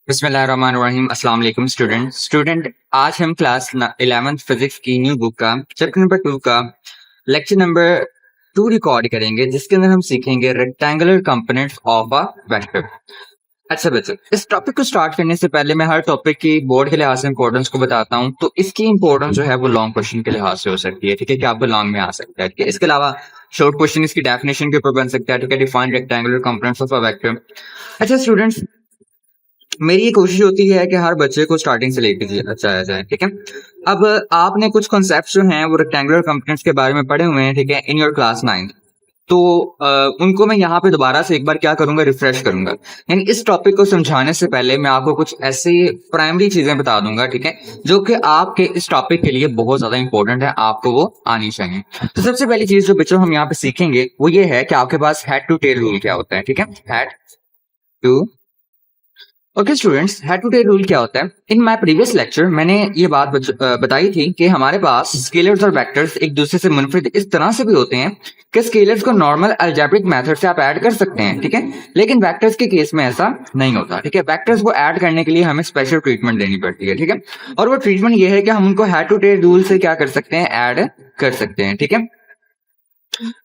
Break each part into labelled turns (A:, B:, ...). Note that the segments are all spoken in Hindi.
A: बिस्मिल्लाहिर्रहमानिर्रहीम। अस्सलाम वालेकुम स्टूडेंट। आज हम क्लास 11th फिजिक्स की न्यू बुक का चैप्टर नंबर 2 का लेक्चर नंबर 2 रिकॉर्ड करेंगे, जिसके अंदर हम सीखेंगे rectangular components of a vector. अच्छा बच्चों, इस टॉपिक को स्टार्ट करने से पहले मैं हर टॉपिक की बोर्ड के लिहाज से इंपॉर्टेंस को बताता हूँ। तो इसकी इंपॉर्टेंस जो है वो लॉन्ग क्वेश्चन के लिहाज से हो सकती है, ठीक है, कि आपको लॉन्ग में आ सकता है। ठीक है, इसके अलावा शॉर्ट क्वेश्चन इसकी डेफिनेशन के ऊपर बन सकता है, ठीक है, define rectangular components of a vector. अच्छा स्टूडेंट्स, मेरी ये कोशिश होती है कि हर बच्चे को स्टार्टिंग से लेके जाया जाए, ठीक है। अब आपने कुछ कॉन्सेप्ट जो हैं वो रेक्टेंगुलर कंपोनेंट्स के बारे में पढ़े हुए हैं, ठीक है, इन योर क्लास 9। तो उनको मैं यहाँ पे दोबारा से एक बार क्या करूंगा, रिफ्रेश करूंगा। यानी इस टॉपिक को समझाने से पहले मैं आपको कुछ ऐसी प्राइमरी चीजें बता दूंगा, ठीक है, जो कि आपके इस टॉपिक के लिए बहुत ज्यादा इंपॉर्टेंट है, आपको वो आनी चाहिए। तो सबसे पहली चीज जो बच्चों हम यहाँ पे सीखेंगे वो ये है कि आपके पास हेड टू टेल रूल क्या होता है, ठीक है। Head to okay students, head to tail rule क्या होता है? इन माय प्रीवियस लेक्चर मैंने ये बात बताई थी कि हमारे पास स्केलर्स और वेक्टर्स एक दूसरे से मुनफरिद इस तरह से भी होते हैं कि स्केलर्स को नॉर्मल अलजेब्रिक मेथड से आप ऐड कर सकते हैं, ठीक है, लेकिन वेक्टर्स के केस में ऐसा नहीं होता, ठीक है। वेक्टर्स को ऐड करने के लिए हमें स्पेशल ट्रीटमेंट देनी पड़ती है, ठीक है, और वो ट्रीटमेंट ये है कि हम उनको हेड टू टेल रूल से क्या कर सकते हैं, ऐड कर सकते हैं, ठीक है।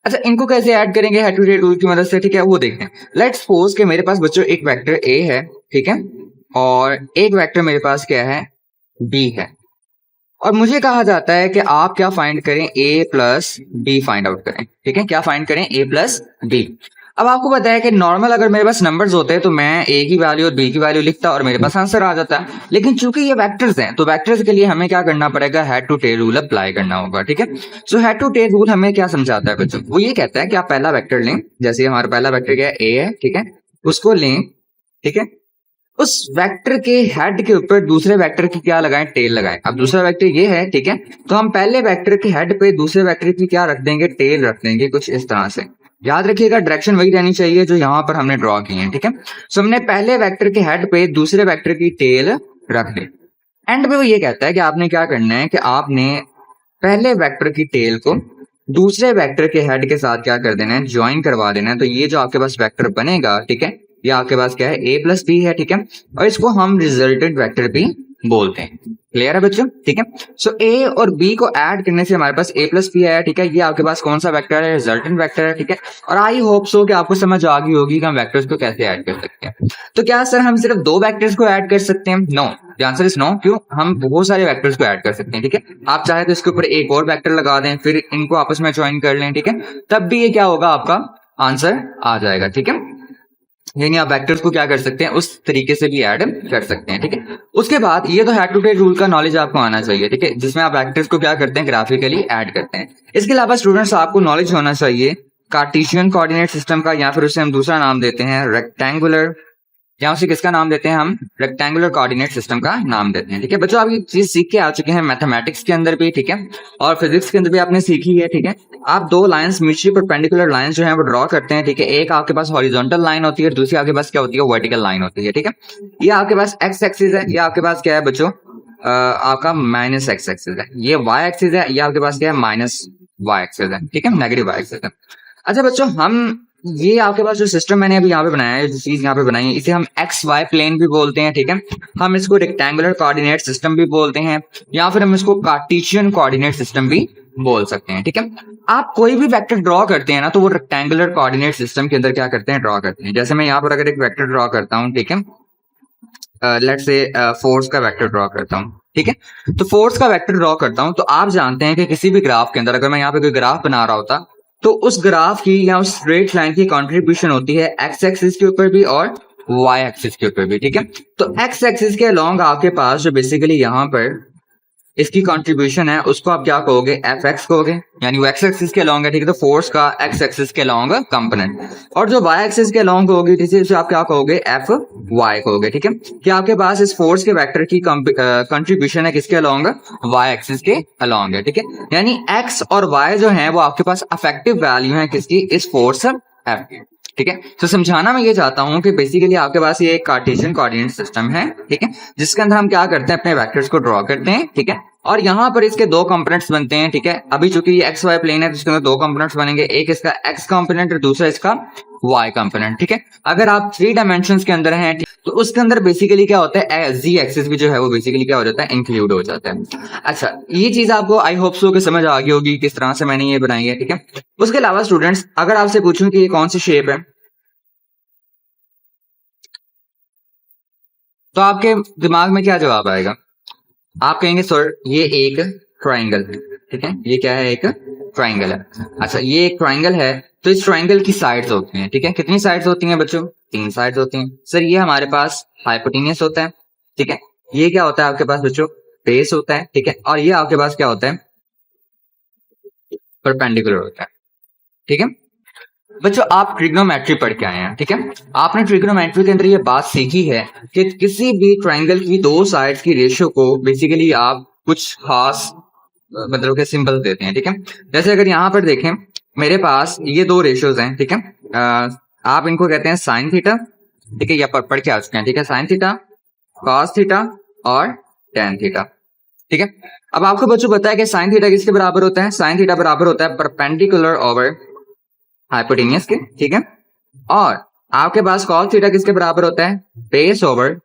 A: अच्छा, इनको कैसे ऐड करेंगे हेड टू टेल रूल की मदद से, ठीक है, वो देखते हैं। लेट्स सपोज कि मेरे पास बच्चों एक वेक्टर ए है, ठीक है, और एक वेक्टर मेरे पास क्या है, बी है, और मुझे कहा जाता है कि आप क्या फाइंड करें, ए प्लस बी फाइंड आउट करें, ठीक है, क्या फाइंड करें, ए प्लस बी। अब आपको पता है कि नॉर्मल अगर मेरे पास नंबर्स होते हैं तो मैं ए की वैल्यू और बी की वैल्यू लिखता और मेरे पास आंसर आ जाता है, लेकिन चूंकि ये वेक्टर्स हैं तो वेक्टर्स के लिए हमें क्या करना पड़ेगा, head to tail rule apply करना होगा, ठीक है। So head to tail rule हमें क्या समझाता है बच्चों, वो ये कहता है कि आप पहला वेक्टर लें, जैसे हमारा पहला वेक्टर क्या है, ए है, ठीक है, उसको लें, ठीक है, उस वेक्टर के हेड के ऊपर दूसरे वेक्टर की क्या लगाएं, टेल लगाएं। अब दूसरा वेक्टर ये है, ठीक है, तो हम पहले वेक्टर के हेड पे दूसरे वेक्टर की क्या रख देंगे, टेल रख देंगे, कुछ इस तरह से। याद रखिएगा डायरेक्शन वही रहनी चाहिए जो यहाँ पर हमने ड्रॉ की है, ठीक है। सो हमने पहले वेक्टर के हेड पे दूसरे वेक्टर की टेल रख दी। एंड में वो ये कहता है कि आपने क्या करना है कि आपने पहले वेक्टर की टेल को दूसरे वेक्टर के हेड के साथ क्या कर देना है, ज्वाइन करवा देना है। तो ये जो आपके पास वेक्टर बनेगा, ठीक है, ये आपके पास क्या है, ए प्लस बी है, ठीक है, और इसको हम रिजल्टेंट वेक्टर भी बोलते हैं। क्लियर है बच्चों, ठीक है। सो ए और बी को ऐड करने से हमारे पास ए प्लस बी आया, ठीक है, ये आपके पास कौन सा वेक्टर है, रिजल्टेंट वेक्टर है, ठीक है। और आई होप सो कि आपको समझ आ गई होगी कि हम वेक्टर्स को कैसे ऐड कर सकते हैं। तो क्या सर हम सिर्फ दो वेक्टर्स को ऐड कर सकते हैं? No, the answer is no. क्यों? हम बहुत सारे वेक्टर्स को ऐड कर सकते हैं, ठीक है। आप चाहे तो इसके ऊपर एक और वेक्टर लगा दें, फिर इनको आपस में ज्वाइन कर लें, ठीक है, तब भी ये क्या होगा, आपका आंसर आ जाएगा, ठीक है। यानी आप वेक्टर्स को क्या कर सकते हैं, उस तरीके से भी ऐड कर सकते हैं, ठीक है। उसके बाद ये तो हेड टू टेल रूल का नॉलेज आपको आना चाहिए, ठीक है, जिसमें आप वेक्टर्स को क्या करते हैं, ग्राफिकली ऐड करते हैं। इसके अलावा स्टूडेंट्स आपको नॉलेज होना चाहिए कार्टेशियन कोऑर्डिनेट सिस्टम का, या फिर उसे हम दूसरा नाम देते हैं रेक्टेंगुलर, या उसे किसका नाम देते हैं, हम रेक्टेंगुलर कोऑर्डिनेट सिस्टम का नाम देते हैं, ठीक है। बच्चों आप ये चीज सीख के आ चुके हैं मैथमेटिक्स के अंदर भी, ठीक है, और फिजिक्स के अंदर भी आपने सीखी है, ठीक है। आप दो लाइंस म्यूचुअली परपेंडिकुलर लाइंस जो है वो ड्रॉ करते हैं, ठीक है। एक आपके पास हॉरिजॉन्टल लाइन होती है, दूसरी आपके पास क्या होती है, वर्टिकल लाइन होती है, ठीक है। ये आपके पास एक्स एक्सिस है, ये आपके पास क्या है बच्चों, आपका माइनस एक्स एक्सिस है। ये वाई एक्सिस है, ये आपके पास क्या है, माइनस वाई एक्सिस है, ठीक है, नेगेटिव वाई एक्सिस है। अच्छा बच्चों, हम ये आपके पास जो सिस्टम मैंने अभी यहाँ पे बनाया है, जो चीज यहाँ पे बनाई है, इसे हम एक्स वाई प्लेन भी बोलते हैं, ठीक है। हम इसको रेक्टेंगुलर कोऑर्डिनेट सिस्टम भी बोलते हैं, या फिर हम इसको कार्टेशियन कोऑर्डिनेट सिस्टम भी बोल सकते हैं, ठीक है। आप कोई भी वेक्टर ड्रॉ करते हैं ना, तो वो रेक्टेंगुलर कोऑर्डिनेट सिस्टम के अंदर क्या करते हैं, ड्रॉ करते हैं। जैसे मैं यहाँ पर अगर एक वेक्टर ड्रॉ करता हूँ, ठीक है, लेट्स से फोर्स का वेक्टर ड्रॉ करता हूँ, ठीक है, तो फोर्स का वेक्टर ड्रॉ करता हूँ, तो आप जानते हैं कि किसी भी ग्राफ के अंदर अगर मैं यहाँ पे कोई ग्राफ बना रहा होता, तो उस ग्राफ की या उस स्ट्रेट लाइन की कंट्रीब्यूशन होती है एक्स एक्सिस के ऊपर भी और वाई एक्सिस के ऊपर भी, ठीक है। तो एक्स एक्सिस के अलोंग आपके पास जो बेसिकली यहाँ पर इसकी कंट्रीब्यूशन है, उसको आप क्या कहोगे, एफ एक्स कहोगे, यानी वो एक्स एक्सिस के अलोंग है, ठीक है, तो फोर्स का एक्स एक्सिस के अलोंग कंपोनेंट। और जो वाई एक्सिस के अलोंग होगी, ठीक है, उसे आप क्या कहोगे, एफ वाई कहोगे, ठीक है। कि आपके पास इस फोर्स के वेक्टर की कंट्रीब्यूशन है किसके अलोंग, वाई एक्सिस के अलोंग है, ठीक है। यानी एक्स और वाई जो है वो आपके पास अफेक्टिव वैल्यू है किसकी, इस फोर्स एफ की, ठीक है। तो समझाना मैं ये चाहता हूं कि बेसिकली आपके पास ये एक कार्टेशियन कोऑर्डिनेट सिस्टम है, ठीक है, जिसके अंदर हम क्या करते हैं, अपने वेक्टर्स को ड्रॉ करते हैं, ठीक है, और यहाँ पर इसके दो कंपोनेंट्स बनते हैं, ठीक है। अभी चूंकि ये एक्स वाई प्लेन है तो इसके अंदर दो कंपोनेंट्स बनेंगे, एक इसका एक्स कंपोनेंट और दूसरा इसका वाई कंपोनेंट, ठीक है। अगर आप 3 डायमेंशंस के अंदर हैं तो उसके अंदर बेसिकली क्या होता है, जी एक्सिस भी जो है वो बेसिकली क्या हो जाता है, इंक्लूड हो जाता है। अच्छा, ये चीज आपको आई होप सो कि समझ आ गई होगी किस तरह से मैंने ये बनाई है, ठीक है। उसके अलावा स्टूडेंट्स, अगर आपसे पूछूं कि ये कौन सी शेप है, तो आपके दिमाग में क्या जवाब आएगा? आप कहेंगे सर ये एक ट्राइंगल है, ठीक है। ये क्या है, एक ट्राइंगल है। अच्छा, ये एक ट्राइंगल है तो इस ट्राइंगल की साइड्स होती हैं, ठीक है। कितनी साइड्स होती हैं बच्चों? 3 साइड्स होती हैं। सर ये हमारे पास हाइपोटेन्यूस होता है, ठीक है। ये क्या होता है आपके पास बच्चों? बेस होता है, ठीक है। और ये आपके पास क्या होता है? परपेंडिकुलर होता है, ठीक है। बच्चों आप ट्रिग्नोमेट्री पढ़ के आए हैं, ठीक है। आपने ट्रिग्नोमेट्री के अंदर ये बात सीखी है कि किसी भी ट्राइंगल की दो साइड्स की रेशियो को बेसिकली आप कुछ खास मतलब के सिंबल देते हैं, ठीक है। जैसे अगर यहाँ पर देखें, मेरे पास ये दो रेशियोज हैं, ठीक है। आप इनको कहते हैं साइन थीटा, ठीक है, या पढ़ के आ चुके हैं, ठीक है। साइन थीटा, कॉस थीटा और टेन थीटा, ठीक है। अब आपको बच्चों पता है कि साइन थीटा किसके बराबर होता है? साइन थीटा बराबर होता है परपेंडिकुलर ओवर हाइपोटेन्यूस के, ठीक है। और आपके पास कॉस थीटा किसके बराबर होता है? बेस ओवर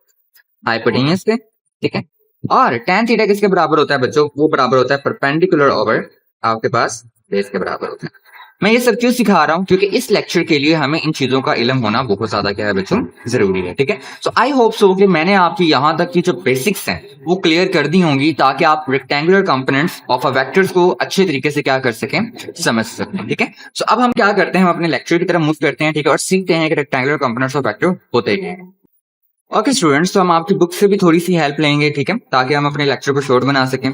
A: हाइपोटेन्यूस के, ठीक है। और टेन थीटा किसके बराबर होता है बच्चों? वो बराबर होता है परपेंडिकुलर ओवर आपके पास बेस के बराबर होता है। मैं ये सब क्यों सिखा रहा हूं? क्योंकि इस लेक्चर के लिए हमें इन चीजों का इल्म होना बहुत ज्यादा क्या है बच्चों, जरूरी है, ठीक है। सो आई होप सो कि मैंने आपकी यहाँ तक की जो बेसिक्स हैं वो क्लियर कर दी होंगी, ताकि आप rectangular components of a vectors को अच्छे तरीके से क्या कर सकें, समझ सकें, ठीक है। सो अब हम क्या करते हैं, हम अपने लेक्चर की तरफ मूव करते हैं, ठीक है, और सीखते हैं कि रेक्टेंगुलर कंपोनेंट्स ऑफ वेक्टर होते क्या हैं। ओके स्टूडेंट्स, तो हम आपकी बुक से भी थोड़ी सी हेल्प लेंगे, ठीक है, ताकि हम अपने लेक्चर को शॉर्ट बना सकें।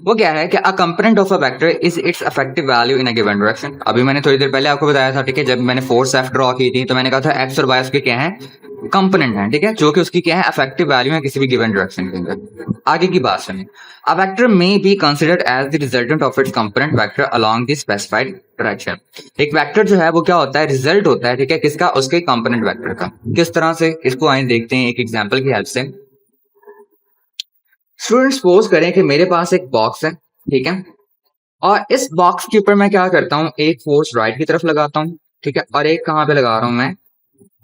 A: वो क्या है कि a component of a vector is it's affective value in a given direction. अभी मैंने थोड़ी देर पहले आपको बताया था, ठीक है, जब मैंने फोर्स एफ ड्रॉ की थी तो मैंने कहा था एक्स और वाई उसके क्या है, कंपोनेंट है, ठीक है, जो कि उसकी क्या है, अफेक्टिव वैल्यू है किसी भी गिवन डायरेक्शन के अंदर। आगे की बात सुनिए, a vector may be considered as the resultant of its component vector along the specified direction. एक वेक्टर जो है वो क्या होता है, रिजल्ट होता है, ठीक है, किसका, उसके कंपोनेंट वेक्टर का। किस तरह से, इसको आइए देखते हैं एक एग्जांपल की हेल्प से। स्टूडेंट सपोज करें कि मेरे पास एक बॉक्स है, ठीक है, और इस बॉक्स के ऊपर मैं क्या करता हूँ, एक फोर्स राइट की तरफ लगाता हूँ, ठीक है, और एक कहाँ पे लगा रहा हूँ मैं,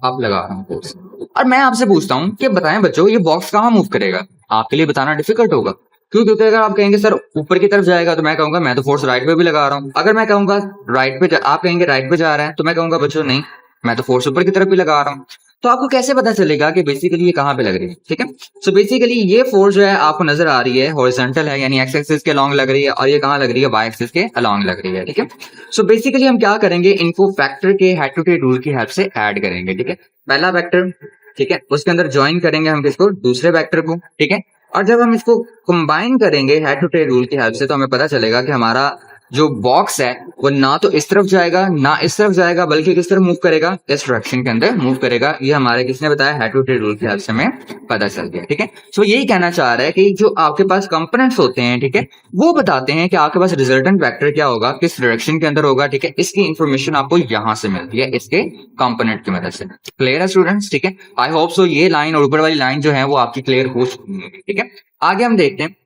A: अब लगा रहा हूँ फोर्स। और मैं आपसे पूछता हूँ कि बताएं बच्चों ये बॉक्स कहाँ मूव करेगा? आपके लिए बताना डिफिकल्ट होगा, क्यों? क्योंकि अगर आप कहेंगे सर ऊपर की तरफ जाएगा तो मैं कहूंगा मैं तो फोर्स राइट पे भी लगा रहा हूँ। अगर मैं कहूंगा राइट पे आप कहेंगे राइट पे जा रहा है तो मैं कहूंगा बच्चों नहीं, मैं तो फोर्स ऊपर की तरफ भी लगा रहा हूँ। तो आपको कैसे पता चलेगा कि बेसिकली ये कहाँ पे लग रही है, ठीक है। सो बेसिकली ये फोर्स जो है आपको नजर आ रही है हॉरिजॉन्टल है, यानी एक्स एक्सिस के अलोंग लग रही है, और ये कहाँ लग रही है, वाई एक्सिस के अलोंग लग रही है, ठीक है। सो बेसिकली हम क्या करेंगे, इनको फैक्टर के हेड टू टेल रूल की हेल्प से ऐड करेंगे, ठीक है। पहला वेक्टर, ठीक है, उसके अंदर ज्वाइन करेंगे हम किसको, दूसरे वेक्टर को, ठीक है। और जब हम इसको कंबाइन करेंगे हेड टू टेल रूल की हेल्प से तो हमें पता चलेगा कि हमारा जो बॉक्स है वो ना तो इस तरफ जाएगा ना इस तरफ जाएगा, बल्कि किस तरफ मूव करेगा, इस डायरेक्शन के अंदर मूव करेगा। ये हमारे किसने बताया, हेड टू टेल रूल की हेल्प से हमें पता चल गया, ठीक है। सो यही कहना चाह रहा है कि जो आपके पास कंपोनेंट्स होते हैं, ठीक है, वो बताते हैं कि आपके पास रिजल्टेंट वेक्टर क्या होगा, किस डायरेक्शन के अंदर होगा, ठीक है। इसकी इंफॉर्मेशन आपको यहां से मिलती है इसके कंपोनेंट की मदद से। क्लियर है स्टूडेंट्स, ठीक है। आई होप सो ये लाइन और ऊपर वाली लाइन जो है वो आपकी क्लियर हो चुकी है, ठीक है। आगे हम देखते हैं।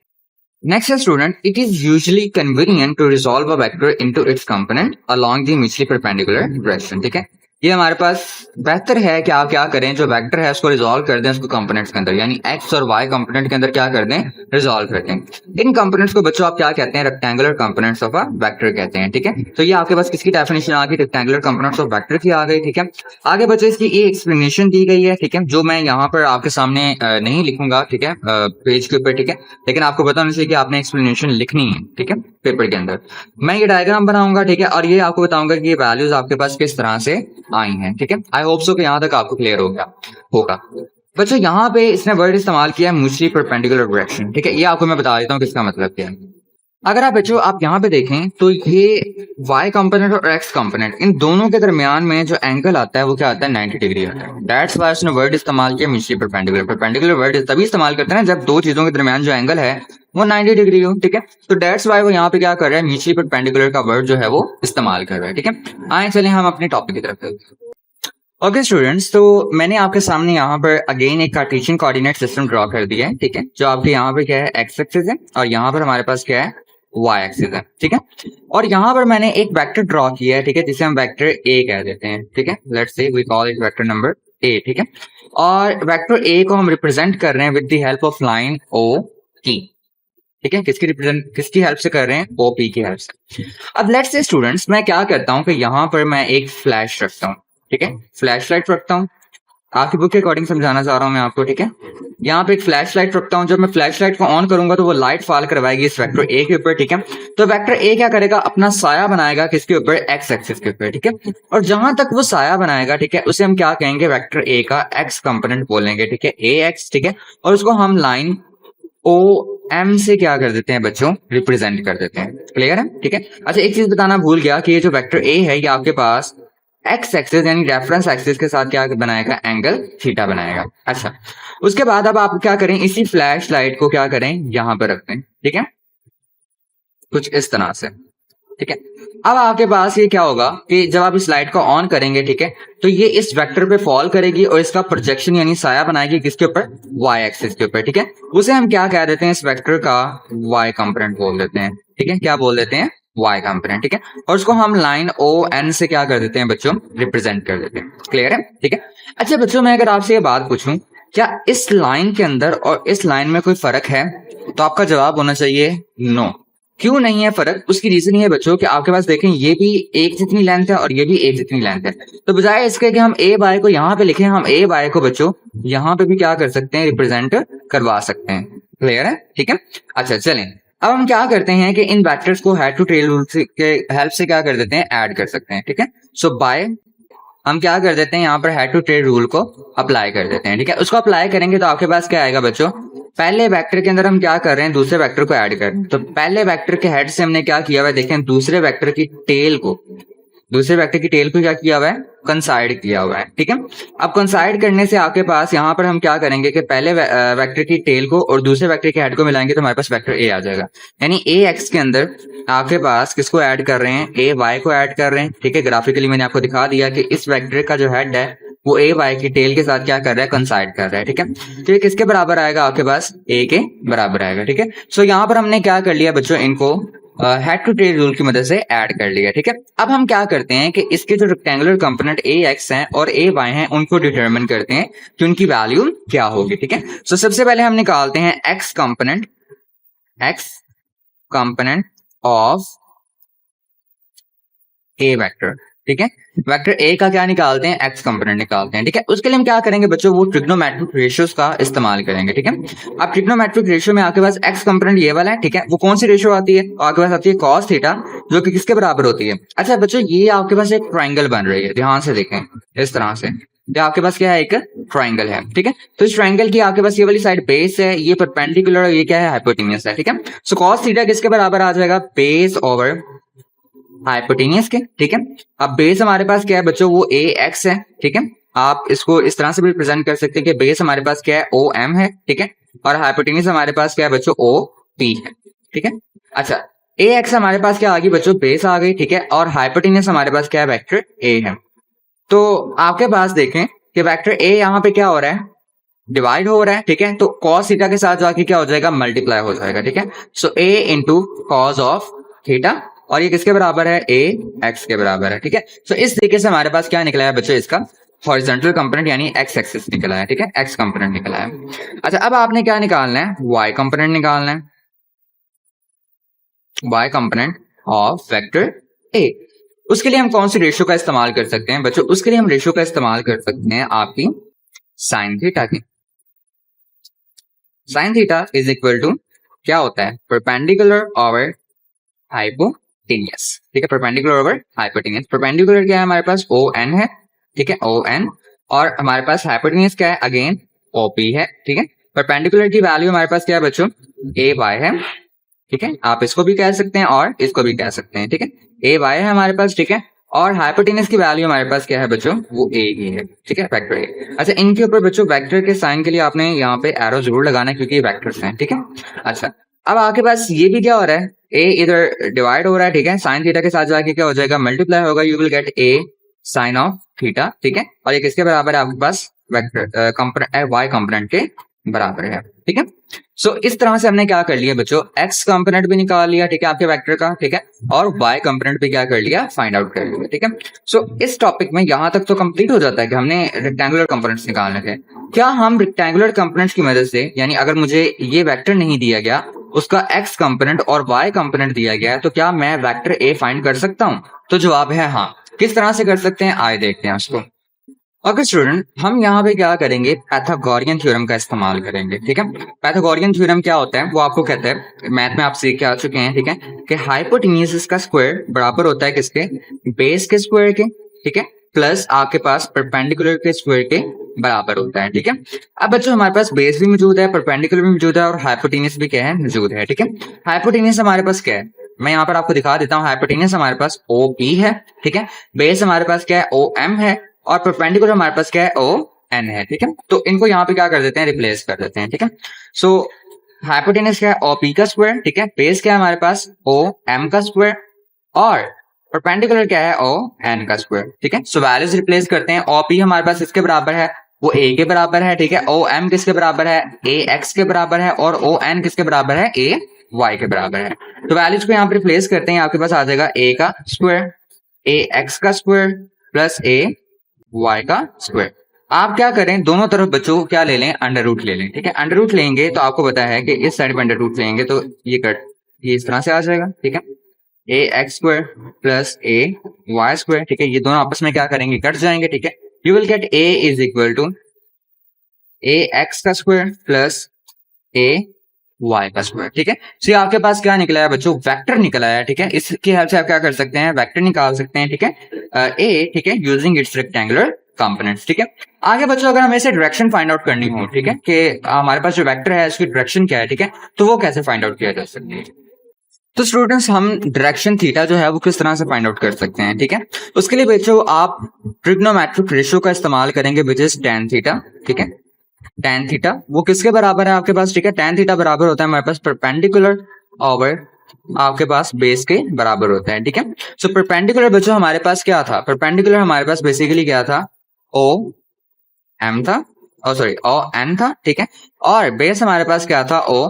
A: Next is student, it is usually convenient to resolve a vector into its component along the mutually perpendicular direction, ठीक है। ये हमारे पास बेहतर है कि आप क्या करें, जो वेक्टर है उसको रिजॉल्व कर दें उसको कंपोनेंट्स के अंदर, यानी एक्स और वाई कंपोनेंट के अंदर क्या कर दें, रिजॉल्व कर दें। इन कंपोनेंट्स को बच्चों आप क्या कहते हैं, rectangular components of a vector कहते हैं, ठीक है। तो ये आपके पास किसकी डेफिनेशन आ गई, रेक्टेंगुलर कंपोनेंट्स ऑफ वेक्टर की आ गई, ठीक है। आगे बच्चों इसकी ये एक्सप्लेनेशन दी गई है, ठीक है, जो मैं यहाँ पर आपके सामने नहीं लिखूंगा, ठीक है, पेज के ऊपर, ठीक है, लेकिन आपको पता होना चाहिए कि आपने एक्सप्लेनेशन लिखनी है, ठीक है, पेपर के अंदर। मैं ये डायग्राम बनाऊंगा, ठीक है, और ये आपको बताऊंगा कि ये वैल्यूज आपके पास किस तरह से आई हैं, ठीक है। आई होप सो कि यहाँ तक आपको क्लियर हो गया होगा। बच्चों यहाँ पे इसने वर्ड इस्तेमाल किया है म्यूचुअली परपेंडिकुलर डायरेक्शन, ठीक है, ये आपको मैं बता देता हूँ किसका मतलब क्या है। अगर आप बच्चों आप यहाँ पे देखें तो ये y कंपोनेंट और x कंपोनेंट इन दोनों के दरमियान में जो एंगल आता है वो क्या आता है, 90 डिग्री आता है। दैट्स व्हाई उसने वर्ड इस्तेमाल किया म्यूचुअली परपेंडिकुलर। परपेंडिकुलर वर्ड तभी इस्तेमाल करते हैं जब दो चीजों के दरमियान जो एंगल है वो 90 डिग्री हो, ठीक है। तो दैट्स व्हाई वो यहाँ पे क्या कर रहा है, म्यूचुअली परपेंडिकुलर का वर्ड जो है वो इस्तेमाल कर रहा है, ठीक है। आए चले हम अपने टॉपिक की तरफ। ओके स्टूडेंट्स, तो मैंने आपके सामने यहाँ पर अगेन एक कार्टेशियन कोऑर्डिनेट सिस्टम ड्रॉ कर दिया है, ठीक है, जो आपके यहाँ पे क्या है एक्स एक्सिस है और यहाँ पर हमारे पास क्या है वाई एक्सिस है, ठीक है। और यहाँ पर मैंने एक वेक्टर ड्रॉ किया है, ठीक है, जिसे हम वेक्टर ए कह देते हैं, ठीक है। Let's say we call it vector number A, ठीक है। और वेक्टर ए को हम रिप्रेजेंट कर रहे हैं with the help of line O T, ठीक है। किसकी हेल्प से कर रहे हैं? ओपी की हेल्प से। अब लेट्स से स्टूडेंट्स, मैं क्या करता हूँ कि यहाँ पर मैं एक फ्लैश रखता हूँ, ठीक है, फ्लैश लाइट रखता हूँ। आपकी बुक के अकॉर्डिंग समझाना चाह रहा हूँ मैं आपको, ठीक है। यहाँ पे एक फ्लैश लाइट रखता हूँ। जब मैं फ्लैश लाइट को ऑन करूंगा तो वो लाइट फॉल करवाएगी इस वेक्टर ए के ऊपर, ठीक है। तो वेक्टर ए क्या करेगा? अपना साया बनाएगा किसके ऊपर? एक्स एक्सिस के ऊपर, ठीक है। और जहां तक वो साया बनाएगा, ठीक है, उसे हम क्या कहेंगे? वेक्टर ए का एक्स कंपोनेंट बोलेंगे, ठीक है, ए एक्स, ठीक है। और उसको हम लाइन ओ एम से क्या कर देते हैं बच्चों? रिप्रेजेंट कर देते हैं। क्लियर है? ठीक है। अच्छा, एक चीज बताना भूल गया कि ये जो वेक्टर ए है ये आपके पास एक्स एक्सिस यानी रेफरेंस एक्सिस के साथ क्या बनाएगा? एंगल थीटा बनाएगा। अच्छा, उसके बाद अब आप क्या करें? इसी फ्लैश लाइट को क्या करें? यहां पर रखते हैं, ठीक है, कुछ इस तरह से, ठीक है। अब आपके पास ये क्या होगा कि जब आप इस लाइट को ऑन करेंगे, ठीक है, तो ये इस वेक्टर पे फॉल करेगी और इसका प्रोजेक्शन यानी साया बनाएगी किसके ऊपर? वाई एक्सिस के ऊपर, ठीक है। उसे हम क्या कह देते हैं? इस वेक्टर का वाई कंपोनेंट बोल देते हैं, ठीक है। क्या बोल देते हैं? वाई कंपोनेंट, ठीक है। और उसको हम लाइन ओ एन से क्या कर देते हैं बच्चों? रिप्रेजेंट कर देते हैं। क्लियर है? ठीक है। अच्छा बच्चों, मैं अगर आपसे ये बात पूछूं, क्या इस लाइन के अंदर और इस लाइन में कोई फर्क है? तो आपका जवाब होना चाहिए नो। क्यों नहीं है फर्क? उसकी रीजन ये है बच्चों कि आपके पास देखें ये भी एक जितनी लेंथ है और ये भी एक जितनी लेंथ है। तो बजाय इसके कि हम ए बाय को यहाँ पे लिखें, हम ए बाय को बच्चों यहाँ पे भी क्या कर सकते हैं? रिप्रेजेंट करवा सकते हैं। क्लियर है? ठीक है। अच्छा चलें, अब हम क्या करते हैं कि इन वेक्टर्स को हेड टू टेल रूल के हेल्प से क्या कर देते हैं? ऐड कर सकते हैं, ठीक है। सो बाय हम क्या कर देते हैं? यहाँ पर हेड टू टेल रूल को अप्लाई कर देते हैं, ठीक है। उसको अप्लाई करेंगे तो आपके पास क्या आएगा बच्चों? पहले वेक्टर के अंदर हम क्या कर रहे हैं? दूसरे वेक्टर को ऐड कर रहे हैं। तो पहले वेक्टर के हेड से हमने क्या किया हुआ है? देखें, दूसरे वेक्टर की टेल को क्या किया हुआ है? कंसाइड किया हुआ है, ठीक है। अब कंसाइड करने से आपके पास यहाँ पर हम क्या करेंगे कि पहले वेक्टर की टेल को और दूसरे वेक्टर के हेड को मिलाएंगे तो हमारे पास वेक्टर ए आ जाएगा। यानी ए एक्स के अंदर आपके पास किसको ऐड कर रहे हैं? ए वाई को ऐड कर रहे हैं, ठीक है। ग्राफिकली मैंने आपको दिखा दिया कि इस वेक्टर का जो हेड है वो ए वाई की टेल के साथ क्या कर रहा है? कंसाइड कर रहा है, ठीक है। तो ये किसके बराबर आएगा? आपके पास ए के बराबर आएगा, ठीक है। सो यहाँ पर हमने क्या कर लिया बच्चों? इनको हेड टू टेल रूल की मदद से ऐड कर लिया, ठीक है। अब हम क्या करते हैं कि इसके जो रेक्टेंगुलर कंपोनेंट ए एक्स हैं और ए वाई हैं उनको डिटरमिन करते हैं कि उनकी वैल्यू क्या होगी, ठीक है। सो सबसे पहले हम निकालते हैं x component of A vector, ठीक है। वेक्टर ए का क्या निकालते हैं? एक्स कंपोनेंट निकालते हैं, ठीक है। उसके लिए हम क्या करेंगे बच्चों? वो ट्रिग्नोमेट्रिक रेशियोज का इस्तेमाल करेंगे, ठीक है। अब ट्रिग्नोमेट्रिक रेशियो में आपके पास एक्स कंपोनेंट ये वाला है, ठीक है। वो कौन सी रेशियो आती है? आपके पास आती है कॉस थीटा, जो कि किसके बराबर होती है? अच्छा बच्चों, ये आपके पास एक ट्राइंगल बन रही है, ध्यान से देखें इस तरह से। ये आपके पास क्या है? एक ट्राइंगल है, ठीक है। तो इस ट्राइंगल की आपके पास ये वाली साइड बेस है, ये परपेंडिकुलर और ये क्या है? हाइपोटेन्यूस है, ठीक है। सो कॉस थीटा किसके बराबर आ जाएगा? बेस ओवर हाइपोटेनियस के, ठीक है। अब बेस हमारे पास क्या है बच्चों? वो ए एक्स है, ठीक है। आप इसको इस तरह से भी प्रेजेंट कर सकते हैं कि बेस हमारे पास क्या है? ओ एम है, ठीक है। और हाइपोटेनियस हमारे पास क्या है बच्चों? ओ पी है, ठीक है। अच्छा, ए एक्स हमारे पास क्या आ गई बच्चों? बेस आ गई, ठीक है। और हाइपोटेनियस हमारे पास क्या है? वेक्टर ए है। तो आपके पास देखें कि वेक्टर ए यहाँ पे क्या हो रहा है? डिवाइड हो रहा है, ठीक है। तो कॉस थीटा के साथ जाके क्या हो जाएगा? मल्टीप्लाई हो जाएगा, ठीक है। सो ए इंटू कॉस ऑफ थीटा, और ये किसके बराबर है? ए एक्स के बराबर है, ठीक है। सो इस तरीके से हमारे पास क्या निकला है बच्चों? इसका हॉरिजॉन्टल कंपोनेंट यानी एक्स एक्सिस निकला है, ठीक है। एक्स कंपोनेंट निकला है। अच्छा, अब आपने क्या निकालना है? वाई कंपोनेंट निकालना है, Y component of vector A. उसके लिए हम कौन सी रेशियो का इस्तेमाल कर सकते हैं बच्चों? उसके लिए हम रेशियो का इस्तेमाल कर सकते हैं आपकी साइन थीटा की। Sine theta is equal to क्या होता है? परपेंडिकुलर ओवर हाइपोटेनियस, ठीक है। Perpendicular over hypotenuse. परपेंडिकुलर क्या है हमारे पास? ओ एन है, ठीक है, ओ एन। और हमारे पास हाइपोटेनियस क्या है? अगेन ओ पी है, ठीक है। परपेंडिकुलर की वैल्यू हमारे पास क्या है बच्चों? ए वाई है, ठीक है। आप इसको भी कह सकते हैं और इसको भी कह सकते हैं, ठीक है। ए वाई है हमारे पास, ठीक है। और हाइपोटेनस की वैल्यू हमारे पास क्या है बच्चों? वो ए ही है, ठीक है, वेक्टर ए। अच्छा, इनके ऊपर बच्चों वेक्टर के साइन के लिए आपने यहाँ पे एरो जरूर लगाना है क्योंकि ये वेक्टर्स हैं, ठीक है। अच्छा, अब आपके पास ये भी क्या हो रहा है? ए इधर डिवाइड हो रहा है, ठीक है। साइन थीटा के साथ जाके क्या हो जाएगा? मल्टीप्लाई होगा। You will get A sine of theta, ठीक है, और ये किसके बराबर है आपके पास वेक्टर कंपोनेंट वाई कंपोनेंट के बराबर है, ठीक है। सो इस तरह से हमने क्या कर लिया बच्चों, एक्स कंपोनेंट भी निकाल लिया, ठीक है, आपके वेक्टर का, ठीक है, और वाई कंपोनेंट भी क्या कर लिया, फाइंड आउट कर लिया, ठीक है। सो इस टॉपिक में यहां तक तो कंप्लीट हो जाता है कि हमने रेक्टेंगुलर कंपोनेंट्स निकालने थे। क्या हम रेक्टेंगुलर कंपोनेंट्स की मदद से, यानी अगर मुझे ये वेक्टर नहीं दिया गया, उसका एक्स कंपोनेंट और वाई कंपोनेंट दिया गया है, तो क्या मैं वेक्टर ए फाइंड कर सकता हूं? तो जवाब है हाँ। किस तरह से कर सकते हैं, आइए देखते हैं उसको। ओके स्टूडेंट, हम यहाँ पे क्या करेंगे, पाइथागोरियन थ्योरम का इस्तेमाल करेंगे, ठीक है। पाइथागोरियन थ्योरम क्या होता है वो आपको कहता है, मैथ में आप सीख के आ चुके हैं, ठीक है, कि हाइपोटेन्यूज का स्क्वायर बराबर होता है किसके, बेस के स्क्वायर के, ठीक है, प्लस आपके पास परपेंडिकुलर के स्क्वायर के बराबर होता है, ठीक है। अब बच्चों हमारे पास बेस भी मौजूद है, परपेंडिकुलर भी मौजूद है, और हाइपोटेन्यूज भी क्या है, मौजूद है, ठीक है। हाइपोटेन्यूज हमारे पास क्या है, मैं यहाँ पर आपको दिखा देता हूँ। हाइपोटेन्यूज हमारे पास ओ पी है, ठीक है, बेस हमारे पास क्या है, ओ एम है, और परपेंडिकुलर हमारे पास क्या है, ओ एन है, ठीक है। तो इनको यहाँ पे क्या कर देते हैं, रिप्लेस कर देते हैं, ठीक है। सो हाइपोटेन्यूज क्या है, ओ पी का स्क्वायर, ठीक है, बेस क्या है हमारे पास, ओ एम का स्क्वायर, और परपेंडिकुलर क्या है, ओ एन का स्क्वायर, ठीक है। सो वैल्यूज रिप्लेस करते हैं। ओ पी हमारे पास इसके बराबर है, वो ए के बराबर है, ठीक है। ओ एम किसके बराबर है, ए एक्स के बराबर है, और ओ एन किसके बराबर है, ए वाई के बराबर है। तो वैल्यूज को यहाँ पे रिप्लेस करते हैं, आपके पास आ जाएगा ए का स्क्वायर, ए एक्स का स्क्वायर, प्लस ए वाई का स्क्वायर। आप क्या करें, दोनों तरफ बच्चों क्या ले लें, अंडर रूट ले लें, ठीक है। अंडर रूट लेंगे तो आपको पता है कि इस साइड में अंडर रूट लेंगे तो ये इस तरह से आ जाएगा, ठीक है। ए x square plus A Y square, ठीक है, ये दोनों आपस में क्या करेंगे, कट जाएंगे, ठीक है। You will get A is equal to A X का स्क्वायर प्लस ए वाई का स्क्वायर, ठीक है। सो आपके पास क्या निकला है बच्चों, वेक्टर निकला है, ठीक है। इसकी हेल्प से आप क्या कर सकते हैं, वेक्टर निकाल सकते हैं, ठीक है, ए, ठीक है, यूजिंग इट्स रेक्टेंगुलर कंपोनेंट्स, ठीक है। आगे बच्चों अगर हमें इसे डायरेक्शन फाइंड आउट करनी हो, ठीक है, कि हमारे पास जो वेक्टर है उसकी डायरेक्शन क्या है, ठीक है, तो वो कैसे फाइंड आउट किया जा सकती है। तो स्टूडेंट्स हम डायरेक्शन थीटा जो है वो किस तरह से फाइंड आउट कर सकते हैं, ठीक है। उसके लिए बच्चों आप ट्रिग्नोमेट्रिक रेशियो का इस्तेमाल करेंगे, विच इज tan थीटा, ठीक है। tan थीटा वो किसके बराबर है आपके पास, ठीक है, tan थीटा बराबर होता है हमारे पास परपेंडिकुलर ओवर आपके पास बेस के बराबर होता है, ठीक है। सो परपेंडिकुलर बच्चों हमारे पास क्या था, परपेंडिकुलर हमारे पास बेसिकली क्या था, ओ एम था, ओ सॉरी ओ एन था, ठीक है, और बेस हमारे पास क्या था, ओ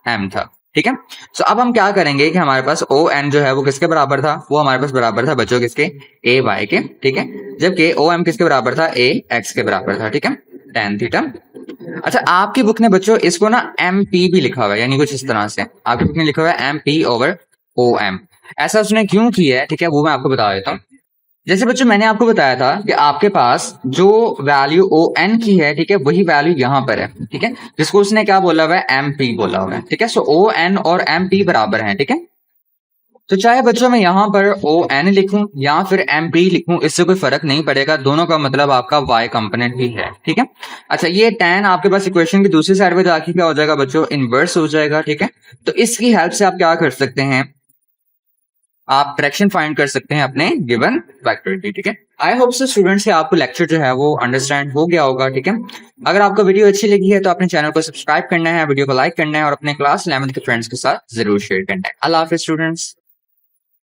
A: एम था, ठीक है। सो अब हम क्या करेंगे कि हमारे पास ओ एन जो है वो किसके बराबर था, वो हमारे पास बराबर था बच्चों किसके, ए वाई के, ठीक है, जबकि ओ एम किसके बराबर था, ए एक्स के बराबर था, ठीक है, tan थीटा। अच्छा आपकी बुक ने बच्चों इसको ना एम पी भी लिखा हुआ है, यानी कुछ इस तरह से आपकी बुक ने लिखा हुआ है M P over O M. ऐसा उसने क्यों किया है, ठीक है, वो मैं आपको बता देता हूँ। जैसे बच्चों मैंने आपको बताया था कि आपके पास जो वैल्यू ओ एन की है, ठीक है, वही वैल्यू यहाँ पर है, ठीक है, जिसको उसने क्या बोला हुआ है, एम पी बोला हुआ है, ठीक है। सो ओ एन और एम पी बराबर हैं, ठीक है। तो चाहे बच्चों मैं यहाँ पर ओ एन लिखूं या फिर एम पी लिखूं, इससे कोई फर्क नहीं पड़ेगा, दोनों का मतलब आपका वाई कंपोनेंट ही है, ठीक है। अच्छा ये tan आपके पास इक्वेशन की दूसरी साइड पे जाके क्या हो जाएगा बच्चों, इनवर्स हो जाएगा, ठीक है। तो इसकी हेल्प से आप क्या कर सकते हैं, आप डायरेक्शन फाइंड कर सकते हैं अपने गिवन वेक्टर की, ठीक है। आई होप सो स्टूडेंट्स से आपको लेक्चर जो है वो अंडरस्टैंड हो गया होगा, ठीक है। अगर आपको वीडियो अच्छी लगी है तो अपने चैनल को सब्सक्राइब करना है, वीडियो को लाइक करना है, और अपने क्लास 11th के फ्रेंड्स के साथ जरूर शेयर करना है। अल्लाह हाफिज स्टूडेंट्स।